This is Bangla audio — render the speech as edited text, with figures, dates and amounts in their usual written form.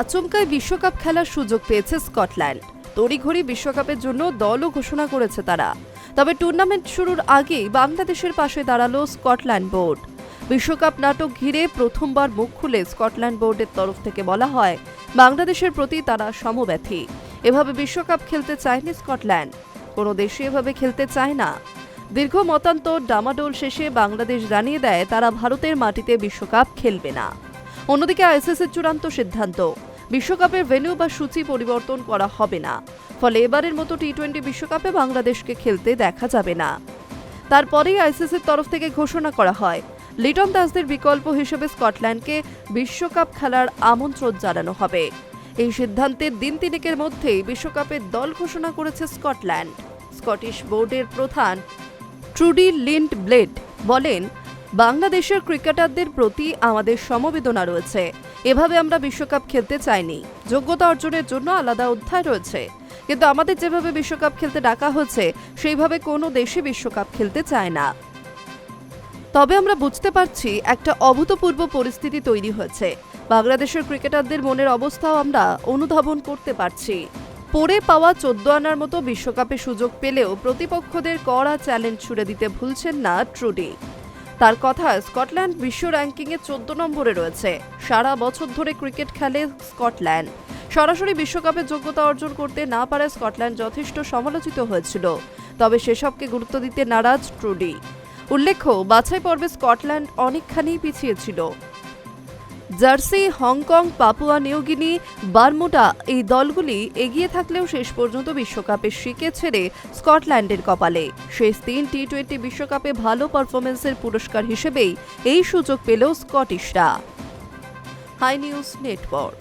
আচমকায় বিশ্বকাপ খেলার সুযোগ পেয়েছে স্কটল্যান্ড। তড়িঘড়ি বিশ্বকাপের জন্য দলও ঘোষণা করেছে তারা। তবে টুর্নামেন্ট শুরুর আগেই বাংলাদেশের পাশে দাঁড়ালো স্কটল্যান্ড বোর্ড। বিশ্বকাপ নাটক ঘিরে প্রথমবার মুখ খুলে স্কটল্যান্ড বোর্ডের তরফ থেকে বলা হয়, বাংলাদেশের প্রতি তারা সমব্যথী। এভাবে বিশ্বকাপ খেলতে চায়নি স্কটল্যান্ড, কোনো দেশে এভাবে খেলতে চায় না। দীর্ঘ মতান্তর ডামাডোল শেষে বাংলাদেশ জানিয়ে দেয় তারা ভারতের মাটিতে বিশ্বকাপ খেলবে না। অন্যদিকে আইসিসির চূড়ান্ত সিদ্ধান্ত, বিশ্বকাপের ভেন্যু বা সূচি পরিবর্তন করা হবে না। ফলে এবারের মতো টি-20 বিশ্বকাপে বাংলাদেশকে খেলতে দেখা যাবে না। তারপরেই আইসিসির তরফ থেকে ঘোষণা করা হয়, লিটন দাসদের বিকল্প হিসেবে স্কটল্যান্ডকে বিশ্বকাপ খেলার আমন্ত্রণ জানানো হবে। এই সিদ্ধান্তের দিন তিনেকের মধ্যেই বিশ্বকাপের দল ঘোষণা করেছে স্কটল্যান্ড। স্কটিশ বোর্ডের প্রধান ট্রুডি লিন্ডব্লেড বলেন, বাংলাদেশের ক্রিকেটারদের প্রতি আমাদের সমবেদনা রয়েছে। এভাবে আমরা বিশ্বকাপ খেলতে চাইনি। যোগ্যতা অর্জনের জন্য আলাদা অধ্যায় রয়েছে, কিন্তু আমাদের যেভাবে বিশ্বকাপ খেলতে ডাকা হচ্ছে সেইভাবে কোনো দেশে বিশ্বকাপ খেলতে চায় না। তবে আমরা বুঝতে পারছি একটা অভূতপূর্ব পরিস্থিতি তৈরি হয়েছে। বাংলাদেশের ক্রিকেটারদের মনের অবস্থাও আমরা অনুধাবন করতে পারছি। পড়ে পাওয়া 14 আনার মতো বিশ্বকাপে সুযোগ পেলেও প্রতিপক্ষদের কড়া চ্যালেঞ্জ ছুড়ে দিতে ভুলছেন না ট্রুডি। তার কথা, স্কটল্যান্ড বিশ্ব র্যাঙ্কিংয়ে 14 নম্বরে রয়েছে। সারা বছর ধরে ক্রিকেট খেলে স্কটল্যান্ড। সরাসরি বিশ্বকাপে যোগ্যতা অর্জন করতে না পারে স্কটল্যান্ড যথেষ্ট সমালোচিত হয়েছিল। তবে সেসবকে গুরুত্ব দিতে নারাজ ট্রুডি। উল্লেখ্য, বাছাই পর্বে স্কটল্যান্ড অনেকখানি পিছিয়ে ছিল। Jersey, Hong Kong, Papua New Guinea, Bermuda এই দলগুলি এগিয়ে থাকলেও শেষ পর্যন্ত বিশ্বকাপে শিকে ছেড়ে স্কটল্যান্ডের কপালে। শেষ 3 টি-20 বিশ্বকাপে ভালো পারফরমেন্সের পুরস্কার হিসেবেই এই সুযোগ পেল স্কটিশরা। High news network.